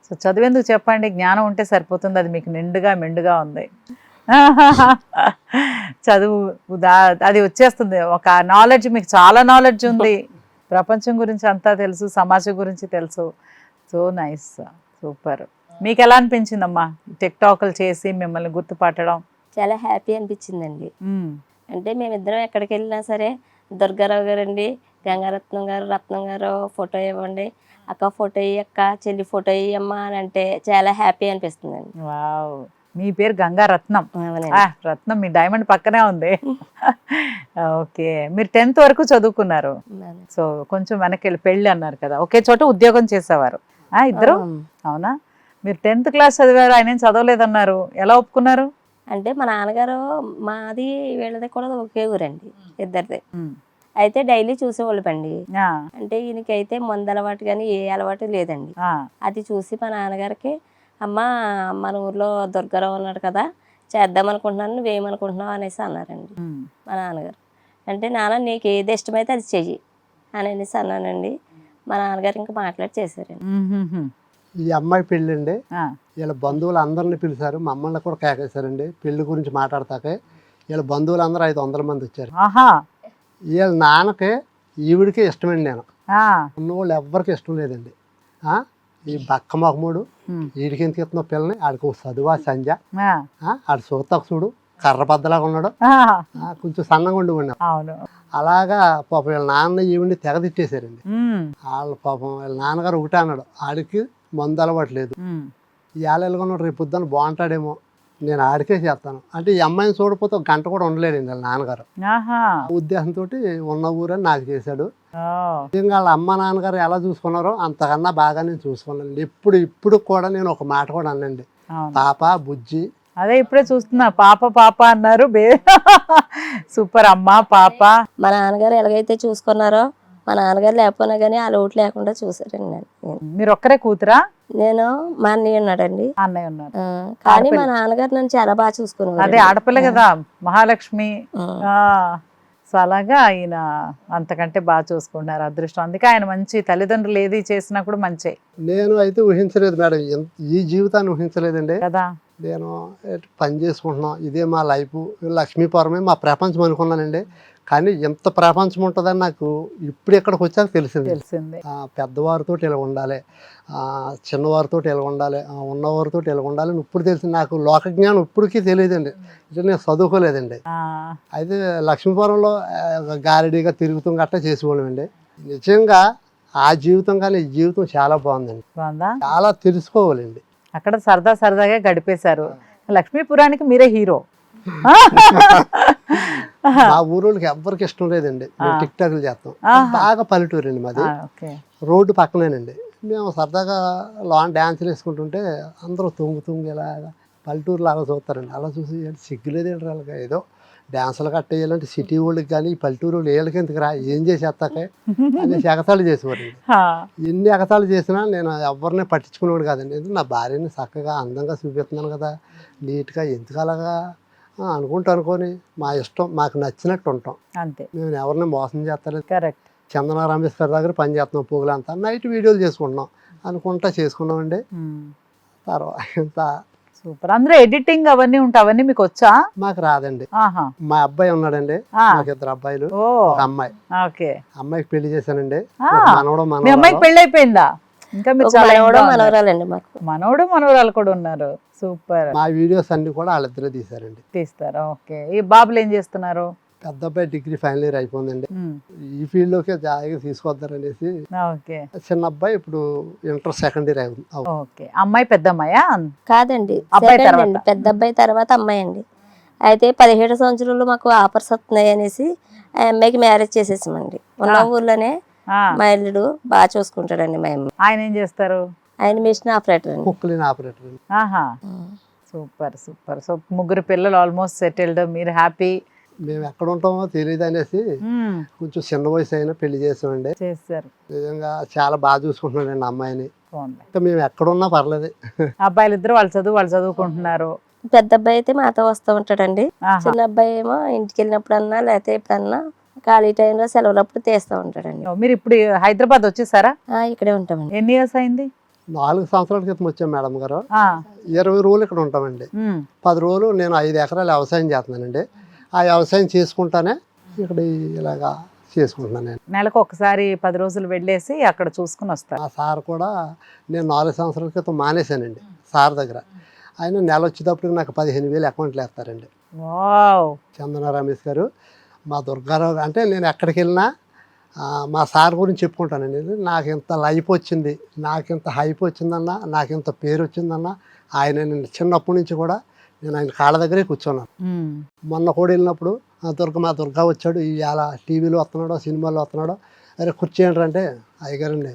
So చదివేందుకు చెప్పండి, జ్ఞానం ఉంటే సరిపోతుంది, అది మీకు నిండుగా మెండుగా ఉంది. చదువు అది వచ్చేస్తుంది, ఒక నాలెడ్జ్, మీకు చాలా నాలెడ్జ్ ఉంది, ప్రపంచం గురించి అంతా తెలుసు, సమాజం గురించి తెలుసు. So nice, super. మీకు ఎలా అనిపించిందమ్మా టిక్ టాక్లు చేసి మిమ్మల్ని గుర్తుపట్టడం? చాలా హ్యాపీ అనిపించిందండి. అంటే మేమిద్దరం ఎక్కడికి వెళ్ళినా సరే దుర్గారావు గారండి, గంగారత్నం గారు, రత్నం గారు ఫోటో ఇవ్వండి, అక్క ఫోటో ఇయ్యి, అక్క చెల్లి ఫోటో ఇయ్యమ్మా అని అంటే చాలా హ్యాపీ అనిపిస్తుందండి. వావ్, మీ పేరు గంగా రత్నం. రత్నం మీ డైమండ్ పక్కనే ఉంది. ఓకే, మీరు 10th వరకు చదువుకున్నారు. సో కొంచెం వెనక్కి వెళ్ళి పెళ్ళి అన్నారు కదా, ఒకే చోట ఉద్యోగం చేసేవారు ఇద్దరు? అవునా, మీరు 10th క్లాస్ చదివారు, ఆయన ఏం చదవలేదన్నారు, ఎలా ఒప్పుకున్నారు? అంటే మా నాన్నగారు మాది వీళ్ళది కూడా ఒకే ఊరండి ఇద్దరిది. అయితే డైలీ చూసేవాళ్ళు పండి. అంటే ఈయనకైతే మందు అలవాటు కానీ ఏ అలవాటు లేదండి. అది చూసి మా నాన్నగారికి, అమ్మ మన ఊర్లో దుర్గారావు ఉన్నాడు కదా, చేద్దాం అనుకుంటున్నాను, నువ్వేమనుకుంటున్నావు అనేసి అన్నారండి మా నాన్నగారు. అంటే నాన్న నీకు ఏది ఇష్టమైతే అది చెయ్యి అనేసి అన్నానండి. మా నాన్నగారు ఇంకా మాట్లాడి చేశారండి. ఈ అమ్మాయి పెళ్ళి అండి, వీళ్ళ బంధువులు అందరిని పిలిచారు, మమ్మల్ని కూడా కేకేశారండి. పెళ్లి గురించి మాట్లాడతాకే వీళ్ళ బంధువులు అందరూ 500 మంది వచ్చారు. వీళ్ళ నాన్నకి ఈవిడికి ఇష్టమండి. నేను ఉన్నవాళ్ళు ఎవ్వరికి ఇష్టం లేదండి. ఈ బక్క మొహముడు వీడికి ఎందుకు ఇస్తున్నావు పిల్లని, ఆడికి చదువా సంజ, ఆడు సూతకు చూడు కర్ర బద్దలాగా ఉన్నాడు, కొంచెం సన్నగా ఉండి ఉన్నాడు. అలాగా పాపం వీళ్ళ నాన్న ఈవిడిని తెగ తిట్టేశారండి. వాళ్ళ పాపం వీళ్ళ నాన్నగారు ఒకటే అన్నాడు, ఆడికి మందు అలవాట్లేదు, ఇవాళ ఎలాగొన్నాడు రేపు పొద్దున్న బాగుంటాడేమో, నేను ఆడికే చేస్తాను అంటే ఈ అమ్మాయిని చూడకపోతే 1 గంట కూడా ఉండలేదండి వాళ్ళ నాన్నగారు. ఉద్దేశంతో ఉన్న ఊరని నాకు చేశాడు. నిజంగా వాళ్ళ అమ్మ నాన్నగారు ఎలా చూసుకున్నారో అంతకన్నా బాగా నేను చూసుకున్నాను. ఇప్పుడు కూడా నేను ఒక మాట కూడా అనండి, పాప బుజ్జి. అదే ఇప్పుడే చూస్తున్నా, పాప పాప అన్నారు. సూపర్, అమ్మ పాప. మా నాన్నగారు ఎలాగైతే చూసుకున్నారో, మా నాన్నగారు లేకపోయినా కానీ ఆ లోటు లేకుండా చూసారండి. మీరు ఒక్కరే కూతురా? నేను మా అన్నయ్య ఉన్నాడండి. అన్నయ్య ఉన్నారు, కానీ మా నాన్నగారు నన్ను చాలా బాగా చూసుకున్నారు. అదే ఆడపిల్ల కదా, మహాలక్ష్మి. సో అలాగా ఆయన అంతకంటే బాగా చూసుకుంటున్నారు, అదృష్టం. అందుకే ఆయన మంచి తల్లిదండ్రులు ఏది చేసినా కూడా మంచి. నేను అయితే ఊహించలేదు మేడం, ఈ జీవితాన్ని ఊహించలేదండి కదా. నేను పని చేసుకుంటున్నాం, ఇదే మా లైఫ్, లక్ష్మీపురమే మా ప్రపంచం అనుకున్నానండి. కానీ ఎంత ప్రపంచం ఉంటుందని నాకు ఇప్పుడు ఇక్కడికి వచ్చాక తెలిసింది. పెద్దవారితో ఇలా ఉండాలి, చిన్నవారితో ఇలా ఉండాలి, ఉన్నవారితో ఇలా ఉండాలి అని ఇప్పుడు తెలిసింది. నాకు లోక జ్ఞానం ఇప్పటికీ తెలియదండి, ఇది నేను చదువుకోలేదండి. అయితే లక్ష్మీపురంలో గారడీగా తిరుగుతూ గట్టా చేసేవాళ్ళమండి. నిజంగా ఆ జీవితం కానీ ఈ జీవితం చాలా బాగుందండి, చాలా తెలుసుకోవాలండి. అక్కడ సరదాగా గడిపేశారు. లక్ష్మీపురానికి మీరే హీరో. మా ఊరోళ్ళకి ఎవ్వరికి ఇష్టం లేదండి, మేము టిక్ టాక్లు చేస్తాం. బాగా పల్లెటూరు అండి మాది, రోడ్డు పక్కనేనండి. మేము సరదాగా లాన్ డ్యాన్సులు వేసుకుంటుంటే అందరూ తుంగి ఇలాగా పల్లెటూరు లాగా చూస్తారండి. అలా చూసి సిగ్గులేదేంటి వాళ్ళకి, ఏదో డ్యాన్సులు కట్టేయాలంటే సిటీ వాళ్ళకి కానీ పల్లెటూరు వాళ్ళు వీళ్ళకి ఎందుకు రా, ఏం చేసేస్తాకే అనేసి ఎగతాళి చేసేవారండి. ఎన్ని ఎగతాళి చేసినా నేను ఎవరిని పట్టించుకునేవాడు కాదండి. నా భార్యని చక్కగా అందంగా చూపిస్తున్నాను కదా, నీట్గా, ఎందుకు అలాగా అనుకొని మా ఇష్టం, మాకు నచ్చినట్టు ఉంటాం అంతే. మేము ఎవరిని మోసం చేస్తలేదు. కరెక్ట్. చందన రామేశ్వర్ దగ్గర పని చేస్తున్నాం, పోగులంతా నైట్ వీడియోలు చేసుకుంటున్నాం అనుకుంటా చేసుకున్నామండి. తర్వాత సూపర్. అందులో ఎడిటింగ్ అవన్నీ ఉంటాయి, అవన్నీ మీకు వచ్చా? మాకు రాదండి. మా అబ్బాయి ఉన్నాడండి, మాకు 2 అబ్బాయిలు, ఒక అమ్మాయి. అమ్మాయికి పెళ్లి చేశానండి. అమ్మాయికి పెళ్లి అయిపోయిందా? ఇంకా మనవడు మనవరాలు కూడా ఉన్నారు. సూపర్. మా వీడియోస్ అన్ని కూడా వాళ్ళిద్దరే తీస్తారు. ఓకే. ఈ బాబులు ఏం చేస్తున్నారు? పెద్ద అబ్బాయి డిగ్రీ ఫైనల్ ఇయర్ అయిపోయిందండి, ఈ ఫీల్డ్ లోకి జాయిగా తీసుకొద్దారనేసి. చిన్న అబ్బాయి ఇప్పుడు ఇంటర్ 2nd ఇయర్ అవుతుంది. అమ్మాయి పెద్ద అమ్మాయా? కాదండి, పెద్ద అబ్బాయి తర్వాత అమ్మాయి అండి. అయితే 17 సంవత్సరాలు మాకు ఆఫర్స్ వస్తున్నాయి అనేసి ఆ అమ్మాయికి మ్యారేజ్ చేసేసామండి. ఉన్న ఊర్లోనే మా ఇల్లుడు బాగా చూసుకుంటాడండి. మా అమ్మాయి. ఆయన ఏం చేస్తారు? ఆయన మిషన్ ఆపరేటర్ అండి. Super super. సో 3 పిల్లలు ఆల్మోస్ట్ సెటిల్డ్, మీరు హ్యాపీ. మేము ఎక్కడ ఉంటామో తెలియదు అనేసి కొంచెం చిన్న వయసు అయినా పెళ్లి చేసామండి. చేశారు. నిజంగా చాలా బాగా చూసుకుంటున్నాడండి అమ్మాయిని. మేము ఎక్కడున్నా పర్లేదు. అబ్బాయిలు ఇద్దరు వాళ్ళు చదువుకుంటున్నారు. పెద్ద అబ్బాయి అయితే మాతో వస్తూ ఉంటాడండి, చిన్న అబ్బాయి ఏమో ఇంటికి వెళ్ళినప్పుడన్నా లేకపోతే ఎప్పుడన్నా ఖాళీ టైంలో సెలవులప్పుడు తీస్తూ ఉంటాడండి. మీరు ఇప్పుడు హైదరాబాద్ వచ్చేసారా? ఇక్కడే ఉంటామండి. ఎన్ని ఇయర్స్ అయింది? 4 సంవత్సరాల క్రితం వచ్చాం మేడం గారు. ఆ, 20 రోజులు ఇక్కడ ఉంటామండి. ఉమ్, 10 రోజులు నేను 5 ఎకరాలు వ్యవసాయం చేస్తున్నానండి. ఆ వ్యవసాయం చేసుకుంటానే ఇక్కడ ఇలాగా చేసుకుంటున్నాను నేను. నెలకు ఒకసారి 10 రోజులు వెళ్ళేసి అక్కడ చూసుకుని వస్తారు. ఆ సార్ కూడా నేను 4 సంవత్సరాల క్రితం మానేశానండి సార్ దగ్గర. ఆయన నెల వచ్చేటప్పటికి నాకు 15,000 అకౌంట్లు వేస్తారండి. వావ్. చందన రమేష్ గారు, మా దుర్గారావు అంటే నేను ఎక్కడికి వెళ్ళినా మా సార్ గురించి చెప్పుకుంటానండి. నాకు ఇంత లైఫ్ వచ్చింది, నాకు ఇంత హైప్ వచ్చిందన్నా, నాకు ఇంత పేరు వచ్చిందన్నా ఆయన నేను చిన్నప్పటి నుంచి కూడా నేను ఆయన కాళ్ళ దగ్గరే కూర్చున్నాను. ఉమ్, మొన్న కూడా వెళ్ళినప్పుడు మా దుర్గా వచ్చాడు, ఇవాళ టీవీలో వస్తున్నాడో సినిమాలో వస్తున్నాడో, అరే కూర్చేయండి అంటే, అయ్యగారండి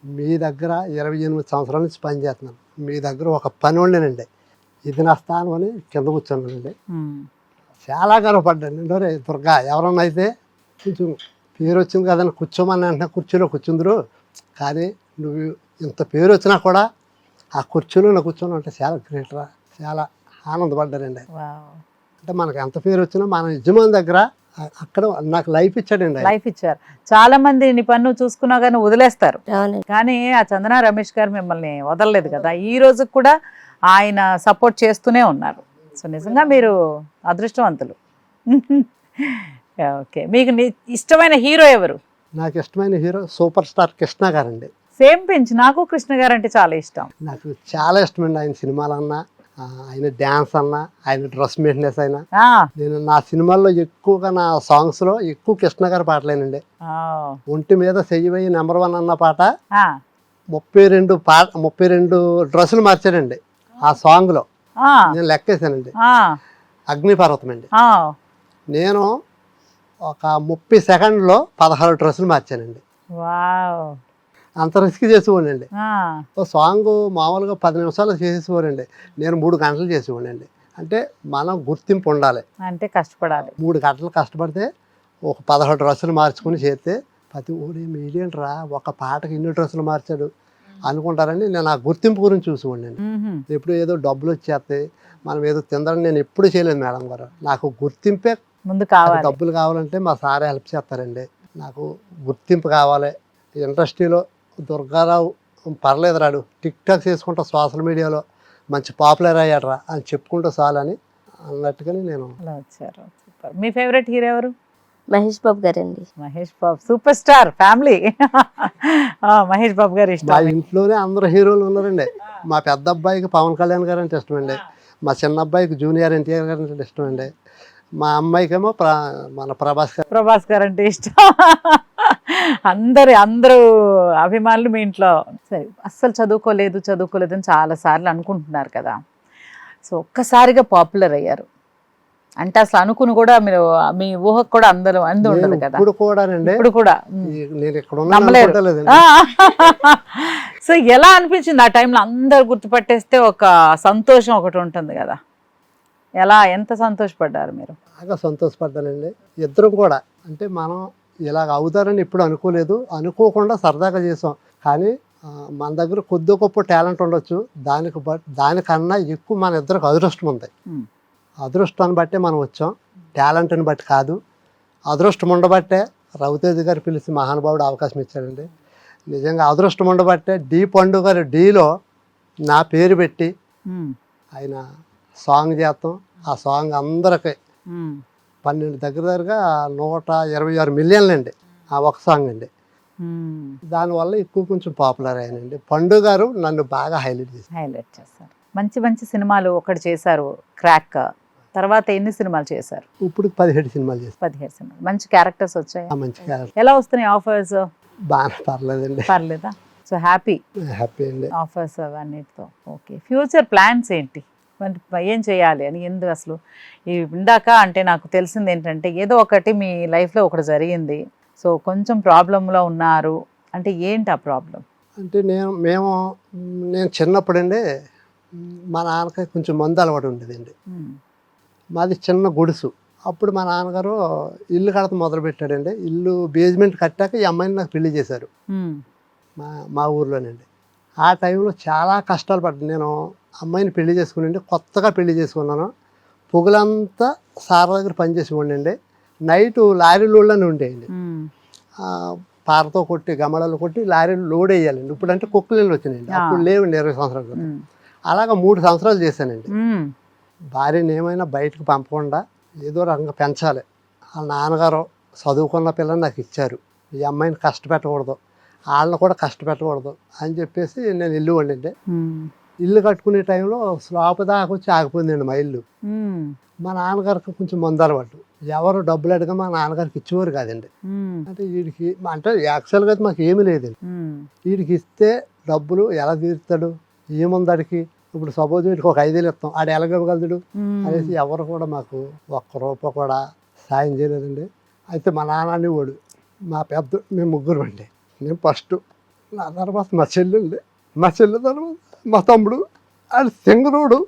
మీ దగ్గర 28 సంవత్సరాల నుంచి పని చేస్తున్నాను, మీ దగ్గర ఒక పని ఉండేనండి, ఇది నా స్థానం అని కింద కూర్చున్నానండి. ఉమ్, చాలా గర్వపడ్డాను. రే దుర్గా, ఎవరన్నా అయితే కొంచెం పేరు వచ్చింది కదని కూర్చోమని అంటే కుర్చీలో కూర్చుందరు, కానీ నువ్వు ఇంత పేరు వచ్చినా కూడా ఆ కుర్చీలో నా కూర్చొని అంటే చాలా గ్రేట్ రా, చాలా ఆనందపడ్డానండి. వావ్. అంటే మనకు ఎంత పేరు వచ్చినా మన యజమాని దగ్గర అక్కడ నాకు లైఫ్ ఇచ్చాడండి. లైఫ్ ఇచ్చారు. చాలా మంది నీ పన్ను చూసుకున్నా కానీ వదిలేస్తారు, అవునండి. కానీ ఆ చందన రమేష్ గారు మిమ్మల్ని వదలలేదు కదా, ఈ రోజు కూడా ఆయన సపోర్ట్ చేస్తూనే ఉన్నారు. సో నిజంగా మీరు అదృష్టవంతులు. ఓకే, మీకు ఇష్టమైన హీరో ఎవరు? నాకు ఇష్టమైన హీరో సూపర్ స్టార్ కృష్ణ గారండి. సేమ్ పెంచ్, నాకు కృష్ణ గారు అంటే చాలా ఇష్టం. నాకు చాలా ఇష్టమండి ఆయన సినిమాలన్నా, ఆయన డ్యాన్స్ అన్నా, ఆయన డ్రెస్ మెయింటెనెన్స్ అయినా. ఆ, నేను నా సినిమాల్లో ఎక్కువగా నా సాంగ్స్లో ఎక్కువ కృష్ణ గారి పాటలేనండి. ఆ, ఒంటి మీద చెయ్యి నెంబర్ 1 అన్న పాట ఆ, 32 డ్రెస్సులు మార్చాడండి ఆ సాంగ్లో. ఆ, నేను లెక్కేసానండి. ఆ, అగ్నిపర్వతం అండి. ఆ. నేను ఒక 30 సెకండ్లో 16 డ్రెస్సులు మార్చానండి. వావ్. అంత రిస్క్ చేసేవాడండి. ఆ, ఓ సాంగ్ మామూలుగా 10 నిమిషాలు చేసేసేవాడండి, నేను 3 గంటలు చేసేవాడండి. అంటే మనం గుర్తింపు ఉండాలి, అంటే కష్టపడాలి. 3 గంటలు కష్టపడితే ఒక 16 డ్రెస్సులు మార్చుకుని చేస్తే ప్రతి ఊరి మీడియం రా ఒక పాటకి ఇన్ని డ్రెస్సులు మార్చాడు అనుకుంటారని నేను ఆ గుర్తింపు గురించి చూసేవాడిని. మ్మ్హ్మ్. ఎప్పుడు ఏదో డబ్బులు వచ్చేస్తాయి, మనం ఏదో తిందని నేను ఎప్పుడు చేయలేదు మేడం గారు. నాకు గుర్తింపే ముందు అది. కావాలి. డబ్బులు కావాలంటే మా సారే హెల్ప్ చేస్తారండి. నాకు గుర్తింపు కావాలి. ఇండస్ట్రీలో దుర్గారావు పర్లేదు రాడు, టిక్ టాక్ చేసుకుంటా సోషల్ మీడియాలో మంచి పాపులర్ అయ్యాడరా అని చెప్పుకుంటూ చాలని అన్నట్టుగానే నేను. అలా వచ్చారు. సూపర్. మీ ఫేవరెట్ హీరో ఎవరు? మహేష్ బాబు గారండి. Mahesh Babu super star family. Mahesh Babu గారు మా ఇష్టం. ఇంట్లోనే అందరు హీరోలు ఉన్నారండి. మా పెద్ద అబ్బాయికి పవన్ కళ్యాణ్ గారు అంటే ఇష్టమండి, మా చిన్న అబ్బాయికి జూనియర్ ఎన్టీఆర్ గారు అంటే ఇష్టమండి, మా అమ్మాయికేమో మన ప్రభాస్ గారు అంటే ఇష్టం. అందరూ అభిమానులు మీ ఇంట్లో. సరే, అస్సలు చదువుకోలేదు అని చాలా సార్లు అనుకుంటున్నారు కదా, సో ఒక్కసారిగా పాపులర్ అయ్యారు అంటే అసలు అనుకుని కూడా మీరు మీ ఊహకు కూడా అందరూ ఉండదు కదా. ఇప్పుడు కూడానండి, ఇప్పుడు కూడా నేను ఇక్కడ నమ్మలేరు. ఉన్నాను. సో ఎలా అనిపించింది ఆ టైంలో అందరు గుర్తుపట్టేస్తే ఒక సంతోషం ఒకటి ఉంటుంది కదా, ఎంత సంతోషపడ్డారు మీరు? బాగా సంతోషపడ్డానండి. ఇద్దరం కూడా అంటే మనం ఇలాగ అవుతారని ఎప్పుడు అనుకోలేదు, అనుకోకుండా సరదాగా చేసాం. కానీ మన దగ్గర కొద్ది గొప్ప టాలెంట్ ఉండొచ్చు, దానికన్నా ఎక్కువ మన ఇద్దరికి అదృష్టం ఉంది. అదృష్టాన్ని బట్టే మనం వచ్చాం, టాలెంట్ని బట్టి కాదు. అదృష్టం ఉండబట్టే రవితేజ గారు పిలిచి మహానుభావుడు అవకాశం ఇచ్చాడండి. నిజంగా అదృష్టం ఉండబట్టే డి పండు గారు డీలో నా పేరు పెట్టి ఆయన సాంగ్ చేస్తాం. ఆ సాంగ్ అందరికి 12 దగ్గరగా 126 మిలియన్లు అండి ఆ ఒక సాంగ్ అండి. దానివల్ల ఎక్కువ కొంచెం పాపులర్ అయ్యానండి. పండు గారు నన్ను బాగా హైలైట్ చేశారు. మంచి మంచి సినిమాలు ఒకటి చేశారు, క్రాక్. తర్వాత ఎన్ని సినిమాలు చేశారు? ఇప్పుడు 17 సినిమాలు చేశారు. 17 సినిమాలు. మంచి క్యారెక్టర్స్ వచ్చాయి. మంచి క్యారెక్టర్. ఎలా వస్తున్నాయి ఆఫర్స్? బాగా పర్లేదండి. పర్లేదా? సో హ్యాపీ అండి ఆఫర్స్ అవన్నిటితో. ఓకే, ఫ్యూచర్ ప్లాన్స్ ఏంటి? ఏం చేయాలి అని ఎందుకు అసలు ఇందాక అంటే నాకు తెలిసింది ఏంటంటే ఏదో ఒకటి మీ లైఫ్లో ఒకటి జరిగింది, సో కొంచెం ప్రాబ్లంలో ఉన్నారు అంటే ఏంటి ఆ ప్రాబ్లం? అంటే నేను చిన్నప్పుడు అండి మా నాన్నకి కొంచెం మందు అలవాటు ఉండేదండి. మాది చిన్న గుడుసు. అప్పుడు మా నాన్నగారు ఇల్లు కడత మొదలు పెట్టాడండి. ఇల్లు బేస్మెంట్ కట్టాక ఈ అమ్మాయిని నాకు పెళ్లి చేశారు మా ఊర్లోనండి. ఆ టైంలో చాలా కష్టాలు పడ్డాను. నేను అమ్మాయిని పెళ్లి చేసుకుని కొత్తగా పెళ్లి చేసుకున్నాను. పొగులంతా సార్ దగ్గర పనిచేసి ఉండండి, నైటు లారీలోనే ఉండేయండి. పారతో కొట్టి గమడలు కొట్టి లారీలు లోడ్ వేయాలండి. ఇప్పుడు అంటే కుక్కలు వచ్చినాయండి, అప్పుడు లేవండి 20 సంవత్సరాల క్రితం. అలాగా 3 సంవత్సరాలు చేశానండి. భార్యని ఏమైనా బయటకు పంపకుండా ఏదో రకంగా పెంచాలి. వాళ్ళ నాన్నగారు చదువుకున్న పిల్లని నాకు ఇచ్చారు, ఈ అమ్మాయిని కష్టపెట్టకూడదు, వాళ్ళని కూడా కష్టపెట్టకూడదు అని చెప్పేసి నేను ఇల్లు వండిండే. ఇల్లు కట్టుకునే టైంలో స్లాప్ దాకా వచ్చి ఆగిపోయిందండి మా ఇల్లు. మా నాన్నగారికి కొంచెం మందలవాటు, ఎవరు డబ్బులు అడిగా మా నాన్నగారికి ఇచ్చేవారు కాదండి. అంటే వీడికి అంటే యాక్చువల్గా అయితే మాకు ఏమీ లేదండి. వీడికి ఇస్తే డబ్బులు ఎలా తీరుతాడు, ఏముంది అడికి, ఇప్పుడు సపోజ్ వీడికి ఒక 5,000 ఇస్తాం, ఆడు ఎలాగలగలడు అనేసి ఎవరు కూడా మాకు ఒక్క రూపాయి కూడా సాయం చేయలేదండి. అయితే మా నాన్న అనేవాడు, మా మేము ముగ్గురు అండి, నేను ఫస్ట్, నా తర్వాత మా చెల్లెండి, మా చెల్లి తర్వాత మా తమ్ముడు. ఆడు సింగరోడు,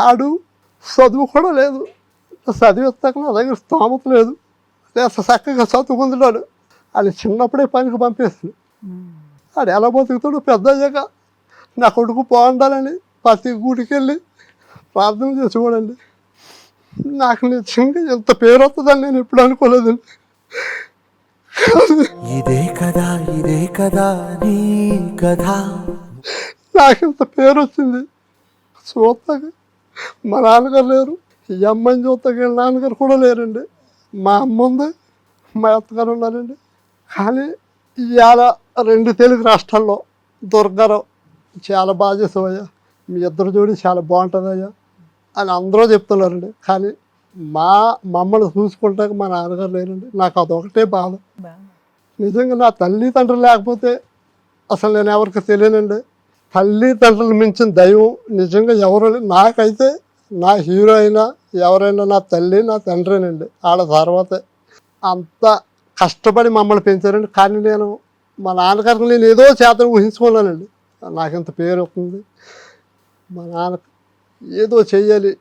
ఆడు చదువు కూడా లేదు, చదివిస్తాక నా దగ్గర స్తోమత లేదు, చక్కగా చదువుకుంటున్నాడు. అది చిన్నప్పుడే పనికి పంపేస్తాడు. ఆడు ఎలా బతుకుతాడు పెద్ద అయ్యాక, నా కొడుకు బాగుండాలని ప్రతి గుడికి వెళ్ళి ప్రార్థన చేసుకోడండి. నాకు నిజంగా ఎంత పేరు వస్తుందని నేను ఎప్పుడు అనుకోలేదండి. ఇదే కదా నీ కథ. నాకు ఇంత పేరు వచ్చింది చూస్తాగా. మా నాన్నగారు లేరు, ఈ అమ్మాయిని చూస్తాగా వీళ్ళ నాన్నగారు కూడా లేరండి. మా అమ్మ ఉంది, మా అత్తగారు ఉన్నారండి. కానీ ఇవాళ 2 తెలుగు రాష్ట్రాల్లో దుర్గారావు చాలా బాగా చేసావయ్యా, మీ ఇద్దరు జోడి చాలా బాగుంటుందయ్యా అని అందరూ చెప్తున్నారండి. కానీ మమ్మల్ని చూసుకుంటాక మా నాన్నగారు లేరండి. నాకు అదొకటే బాధ. నిజంగా నా తల్లిదండ్రులు లేకపోతే అసలు నేను ఎవరికి తెలియనండి. తల్లిదండ్రులు మించిన దైవం నిజంగా ఎవరు. నాకైతే నా హీరో అయినా ఎవరైనా నా తల్లి నా తండ్రినండి. వాళ్ళ తర్వాతే అంత కష్టపడి మమ్మల్ని పెంచారండి. కానీ నేను మా నాన్నగారికి నేను ఏదో చేతను ఊహించుకున్నానండి, నాకింత పేరు వస్తుంది, మా నాన్న ఏదో చెయ్యాలి,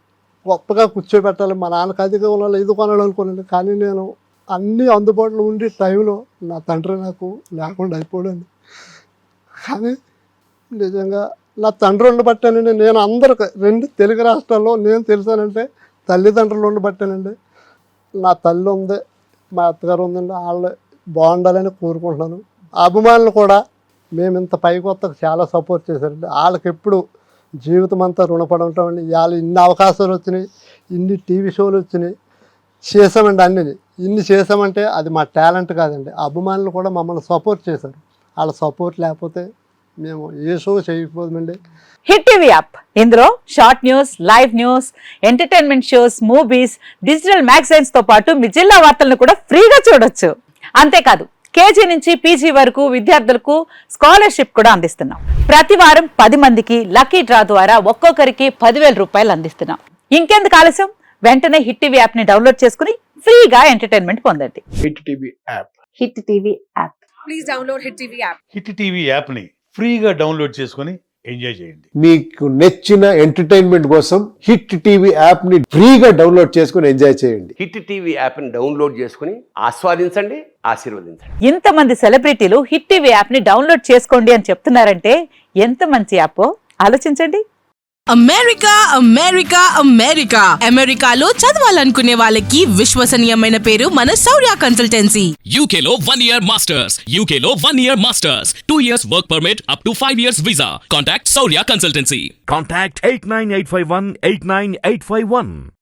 గొప్పగా కూర్చోబెట్టాలి, మా నాన్నకు అదిగా కొనాలి ఇది కొనాలి అనుకోనండి. కానీ నేను అన్నీ అందుబాటులో ఉండే టైంలో నా తండ్రి నాకు లేకుండా అయిపోయాడండి. కానీ నిజంగా నా తండ్రి ఉండబట్టానండి. నేను అందరికి 2 తెలుగు రాష్ట్రాల్లో నేను తెలిసానంటే తల్లిదండ్రులు ఉండబట్టానండి. నా తల్లి ఉంది, మా అత్తగారు ఉందండి, వాళ్ళు బాగుండాలని కోరుకుంటున్నాను. అభిమానులు కూడా మేము ఇంత పైకి వస్తాకు చాలా సపోర్ట్ చేశారండి. వాళ్ళకి ఎప్పుడు జీవితం అంతా రుణపడి ఉంటామండి. వాళ్ళు ఇన్ని అవకాశాలు వచ్చినాయి, ఇన్ని టీవీ షోలు వచ్చినాయి, చేసామండి అన్నీ. ఇన్ని చేసామంటే అది మా టాలెంట్ కాదండి. అభిమానులు కూడా మమ్మల్ని సపోర్ట్ చేశారు. వాళ్ళ సపోర్ట్ లేకపోతే మేము ఏ షో చేయకపోదామండి. హిట్ టీవీ యాప్, ఇందులో short news, live news, entertainment shows, movies, digital magazines తో పాటు మీ జిల్లా వార్తలను కూడా ఫ్రీగా చూడొచ్చు. అంతేకాదు కేజీ నుంచి పీజీ వరకు విద్యార్థులకు స్కాలర్షిప్ కూడా అందిస్తున్నాం. ప్రతి వారం 10 మందికి లక్కీ డ్రా ద్వారా ఒక్కొక్కరికి 10,000 రూపాయలు అందిస్తున్నాం. ఇంకెందుకు ఆలస్యం, వెంటనే హిట్ టీవీ యాప్ ని డౌన్లోడ్ చేసుకుని ఫ్రీగా ఎంటర్టైన్మెంట్ పొందండి. Hit TV app. Hit TV app. Please download hit TV app. Hit TV యాప్ని ఫ్రీగా డౌన్లోడ్ చేసుకొని ఎంజాయ్ చేయండి. మీకు నచ్చిన ఎంటర్టైన్మెంట్ కోసం హిట్ టీవీ యాప్ ని ఫ్రీగా డౌన్లోడ్ చేసుకుని ఎంజాయ్ చేయండి. హిట్ టీవీ యాప్ని డౌన్లోడ్ చేసుకుని ఆస్వాదించండి, ఆశీర్వదించండి. ఇంతమంది సెలబ్రిటీలు హిట్ టీవీ యాప్ ని డౌన్లోడ్ చేసుకోండి అని చెప్తున్నారంటే ఎంత మంచి యాప్ ఆలోచించండి. అమెరికా అమెరికా అమెరికా అమెరికాలో చదవాలనుకునే వాళ్ళకి విశ్వసనీయమైన పేరు మన శౌర్య కన్సల్టెన్సీ. UK లో 1 year masters. UK లో 1 year masters. 2 years work permit up to 5 years visa. Contact Saurya Consultancy. Contact 89851 89851.